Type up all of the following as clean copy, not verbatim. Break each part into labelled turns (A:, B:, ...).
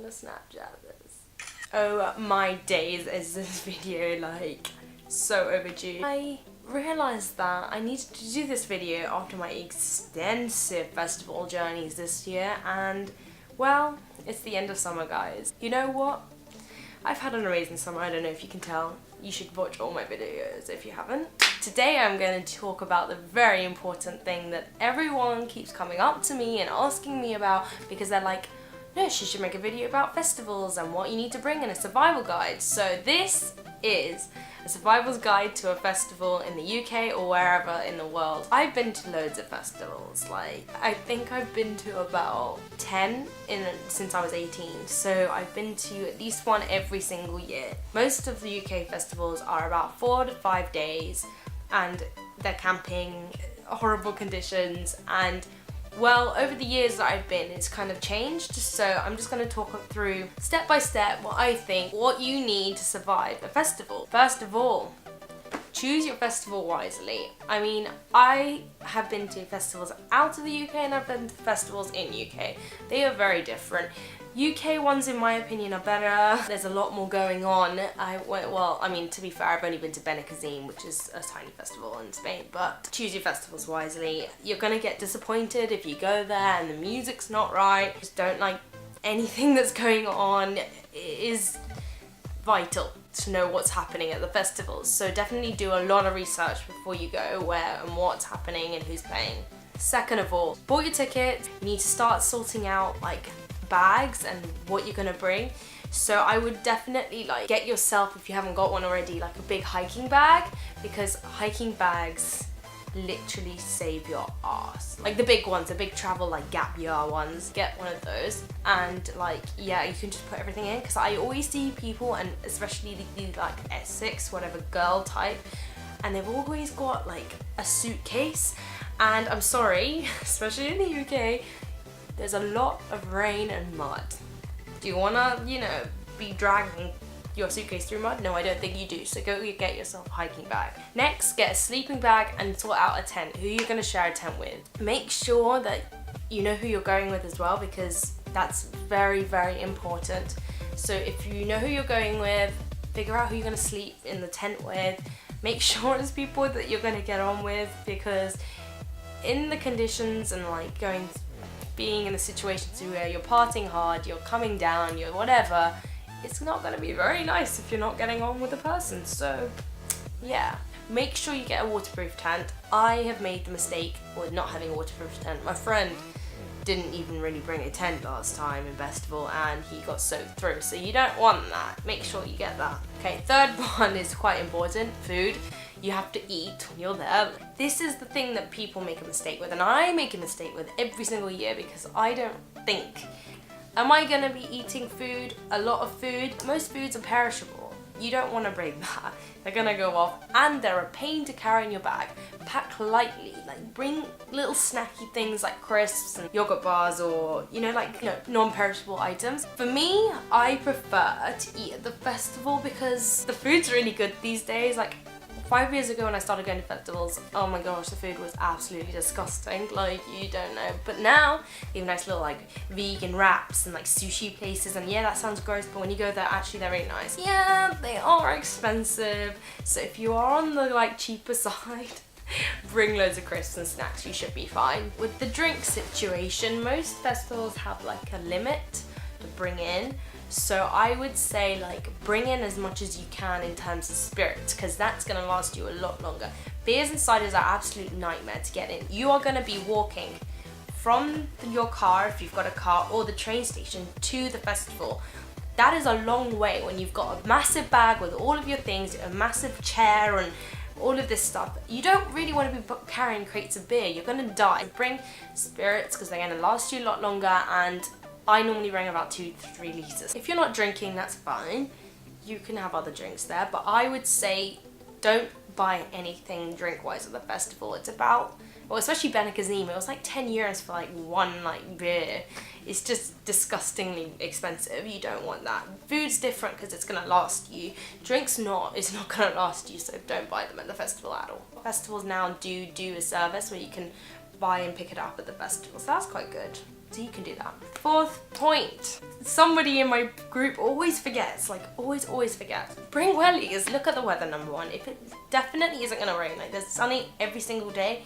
A: gonna Snapchat this. Oh my days, is this video like so overdue. I realised that I needed to do this video after my extensive festival journeys this year, and well, it's the end of summer, guys. You know what? I've had an amazing summer, I don't know if you can tell. You should watch all my videos if you haven't. Today I'm going to talk about the very important thing that everyone keeps coming up to me and asking me about, because they're like, no, she should make a video about festivals and what you need to bring in a survival guide. So this is a survival's guide to a festival in the UK or wherever in the world. I've been to loads of festivals, like I think I've been to about 10 since I was 18, so I've been to at least one every single year. Most of the UK festivals are about 4 to 5 days and they're camping, horrible conditions, and well, over the years that I've been, it's kind of changed, so I'm just going to talk through step by step what I think, what you need to survive a festival. First of all, choose your festival wisely. I mean, I have been to festivals out of the UK and I've been to festivals in UK. They are very different. UK ones, in my opinion, are better. There's a lot more going on. I mean, to be fair, I've only been to Benicassim, which is a tiny festival in Spain, but choose your festivals wisely. You're gonna get disappointed if you go there and the music's not right. Just don't like anything that's going on. It is vital to know what's happening at the festivals, so definitely do a lot of research before you go where and what's happening and who's playing. Second of all, bought your ticket, you need to start sorting out like bags and what you're gonna bring. So I would definitely like get yourself, if you haven't got one already, like a big hiking bag, because hiking bags literally save your ass. Like the big ones, the big travel like gap year ones, get one of those, and like yeah, you can just put everything in, because I always see people, and especially the like Essex, whatever girl type, and they've always got like a suitcase, and I'm sorry, especially in the UK, there's a lot of rain and mud. Do you wanna, you know, be dragging your suitcase through mud? No, I don't think you do. So go get yourself a hiking bag. Next, get a sleeping bag and sort out a tent. Who you're gonna share a tent with. Make sure that you know who you're going with as well, because that's very, very important. So if you know who you're going with, figure out who you're gonna sleep in the tent with. Make sure it's people that you're gonna get on with, because in the conditions and like being in the situations where you're partying hard, you're coming down, you're whatever, it's not going to be very nice if you're not getting on with the person. So yeah, make sure you get a waterproof tent. I have made the mistake with not having a waterproof tent. My friend didn't even really bring a tent last time in festival and he got soaked through, so you don't want that. Make sure you get that. Okay, third one is quite important, food. You have to eat when you're there. This is the thing that people make a mistake with, and I make a mistake with every single year, because I don't think, am I gonna be eating food, a lot of food? Most foods are perishable. You don't wanna bring that. They're gonna go off and they're a pain to carry in your bag. Pack lightly, like bring little snacky things like crisps and yogurt bars, or non-perishable items. For me, I prefer to eat at the festival because the food's really good these days. Like 5 years ago when I started going to festivals, oh my gosh, the food was absolutely disgusting, like you don't know. But now, they have nice little like vegan wraps and like sushi places, and yeah, that sounds gross, but when you go there, actually they're really nice. Yeah, they are expensive, so if you are on the like cheaper side, bring loads of crisps and snacks, you should be fine. With the drink situation, most festivals have like a limit to bring in. So I would say like bring in as much as you can in terms of spirits, because that's going to last you a lot longer. Beers and ciders are absolute nightmare to get in. You are going to be walking from your car, if you've got a car, or the train station to the festival. That is a long way when you've got a massive bag with all of your things, a massive chair and all of this stuff. You don't really want to be carrying crates of beer, you're going to die. Bring spirits because they're going to last you a lot longer, and I normally bring about 2 to 3 litres. If you're not drinking, that's fine. You can have other drinks there, but I would say don't buy anything drink-wise at the festival. It's about, well, especially Benicassim, it was like 10 euros for like one like beer. It's just disgustingly expensive. You don't want that. Food's different because it's gonna last you. Drinks not, it's not gonna last you, so don't buy them at the festival at all. Festivals now do a service where you can buy and pick it up at the festival, so that's quite good. So you can do that. Fourth point. Somebody in my group always forgets, like always forgets. Bring wellies. Look at the weather, number one. If it definitely isn't gonna rain, like there's sunny every single day,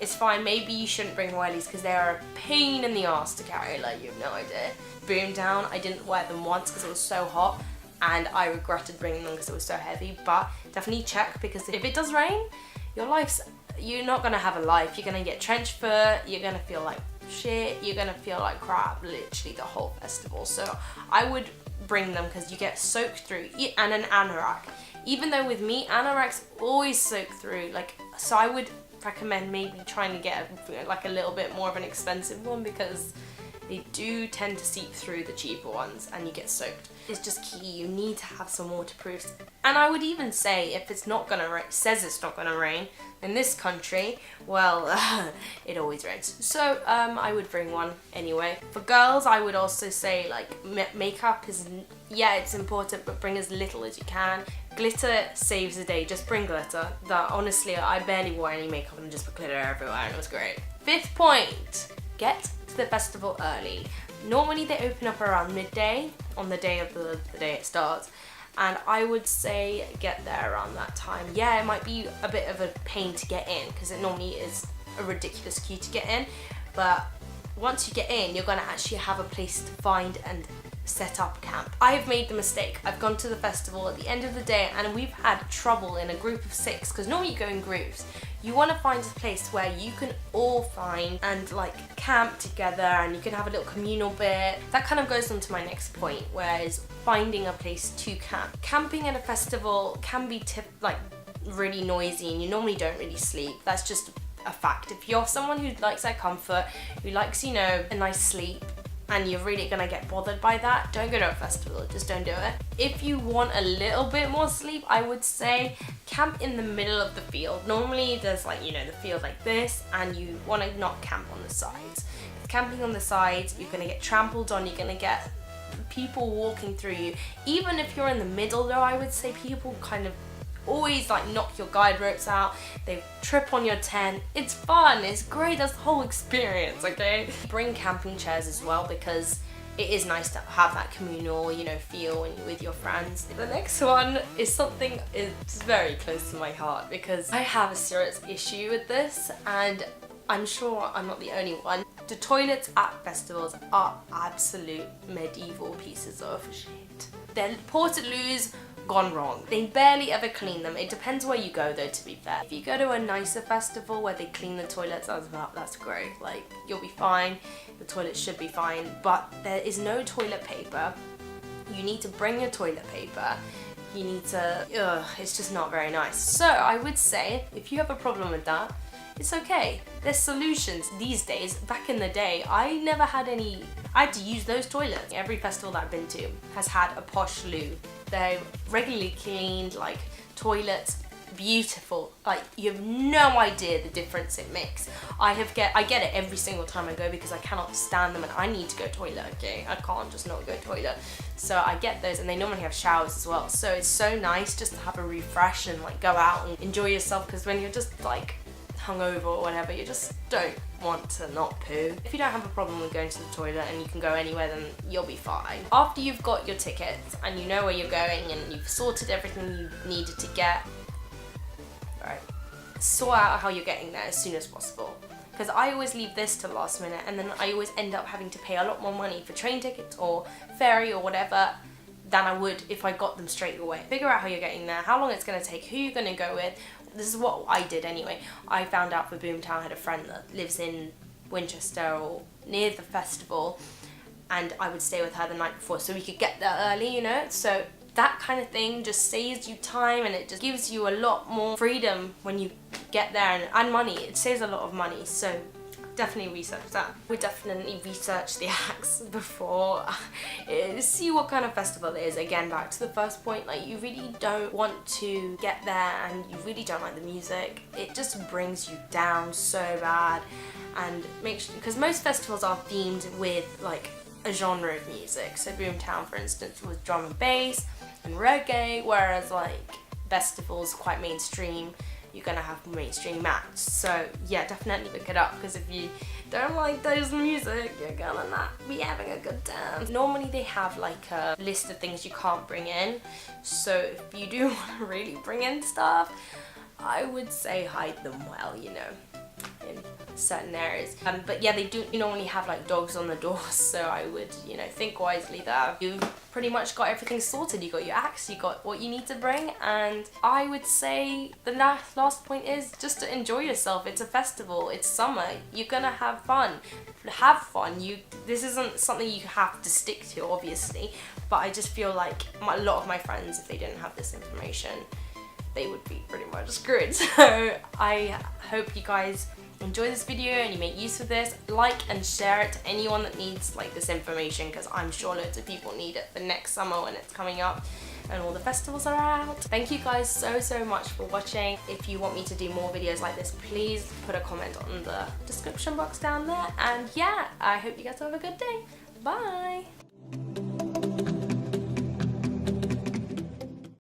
A: it's fine. Maybe you shouldn't bring wellies because they are a pain in the ass to carry, like you have no idea. Boomtown, I didn't wear them once because it was so hot and I regretted bringing them because it was so heavy, but definitely check, because if it does rain, you're not gonna have a life. You're gonna get trench foot, you're gonna feel like shit, you're gonna feel like crap literally the whole festival. So I would bring them because you get soaked through. And an anorak, even though with me anoraks always soak through, like, so I would recommend maybe trying to get like a little bit more of an expensive one, because they do tend to seep through the cheaper ones and you get soaked. It's just key, you need to have some waterproofs. And I would even say if it's not gonna rain, says it's not gonna rain in this country, well, it always rains. So I would bring one anyway. For girls, I would also say like makeup is, yeah, it's important, but bring as little as you can. Glitter saves the day, just bring glitter. That honestly, I barely wore any makeup and just put glitter everywhere and it was great. Fifth point, get to the festival early. Normally they open up around midday on the day of the day it starts, and I would say get there around that time. Yeah, it might be a bit of a pain to get in because it normally is a ridiculous queue to get in, but once you get in, you're gonna actually have a place to find and set up camp. I've made the mistake. I've gone to the festival at the end of the day and we've had trouble in a group of 6, because normally you go in groups. You want to find a place where you can all find and like camp together and you can have a little communal bit. That kind of goes on to my next point, whereas finding a place to camp. Camping at a festival can be like really noisy and you normally don't really sleep. That's just a fact. If you're someone who likes their comfort, who likes, you know, a nice sleep, and you're really gonna get bothered by that, don't go to a festival, just don't do it. If you want a little bit more sleep, I would say camp in the middle of the field. Normally there's like, you know, the field like this, and you wanna not camp on the sides. Camping on the sides, you're gonna get trampled on, you're gonna get people walking through you. Even if you're in the middle though, I would say people kind of always like knock your guide ropes out, they trip on your tent. It's fun, it's great, that's the whole experience, okay? Bring camping chairs as well, because it is nice to have that communal, you know, feel when you're with your friends. The next one is something it's very close to my heart because I have a serious issue with this, and I'm sure I'm not the only one. The toilets at festivals are absolute medieval pieces of shit. They're portaloos gone wrong. They barely ever clean them. It depends where you go though, to be fair. If you go to a nicer festival where they clean the toilets, that's great. Like, you'll be fine. The toilets should be fine. But there is no toilet paper. You need to bring your toilet paper. You need to, it's just not very nice. So I would say, if you have a problem with that, it's okay. There's solutions these days. Back in the day, I never had any, I had to use those toilets. Every festival that I've been to has had a posh loo. They're regularly cleaned, like toilets, beautiful. Like, you have no idea the difference it makes. I get it every single time I go because I cannot stand them and I need to go toilet, okay? I can't just not go toilet. So I get those, and they normally have showers as well. So it's so nice just to have a refresh and like go out and enjoy yourself, because when you're just like hungover or whatever, you just don't want to not poo. If you don't have a problem with going to the toilet and you can go anywhere, then you'll be fine. After you've got your tickets and you know where you're going and you've sorted everything you needed to get, right, sort out how you're getting there as soon as possible. Because I always leave this to last minute, and then I always end up having to pay a lot more money for train tickets or ferry or whatever than I would if I got them straight away. Figure out how you're getting there, how long it's going to take, who you're going to go with. This is what I did anyway. I found out for Boomtown, I had a friend that lives in Winchester or near the festival, and I would stay with her the night before so we could get there early, you know? So that kind of thing just saves you time, and it just gives you a lot more freedom when you get there, and money. It saves a lot of money, so definitely research that. We definitely research the acts before, see what kind of festival it is. Again, back to the first point, like, you really don't want to get there and you really don't like the music. It just brings you down so bad. And make sure, because most festivals are themed with like a genre of music. So Boomtown, for instance, was drum and bass and reggae, whereas like festivals quite mainstream you're gonna have mainstream acts. So yeah, definitely look it up, because if you don't like those music, you're gonna not be having a good time. Normally they have like a list of things you can't bring in, so if you do want to really bring in stuff, I would say hide them well, you know, in certain areas. But yeah, they do normally have like dogs on the doors, so I would, you know, think wisely there. You've pretty much got everything sorted. You got your axe, you got what you need to bring, and I would say the last point is just to enjoy yourself. It's a festival, it's summer, you're gonna have fun. Have fun. This isn't something you have to stick to, obviously, but I just feel like a lot of my friends, if they didn't have this information, they would be pretty much screwed. So I hope you guys enjoy this video and you make use of this. Like and share it to anyone that needs like this information, because I'm sure loads of people need it for next summer when it's coming up and all the festivals are out. Thank you guys so much for watching. If you want me to do more videos like this, please put a comment on the description box down there. And yeah, I hope you guys have a good day. Bye!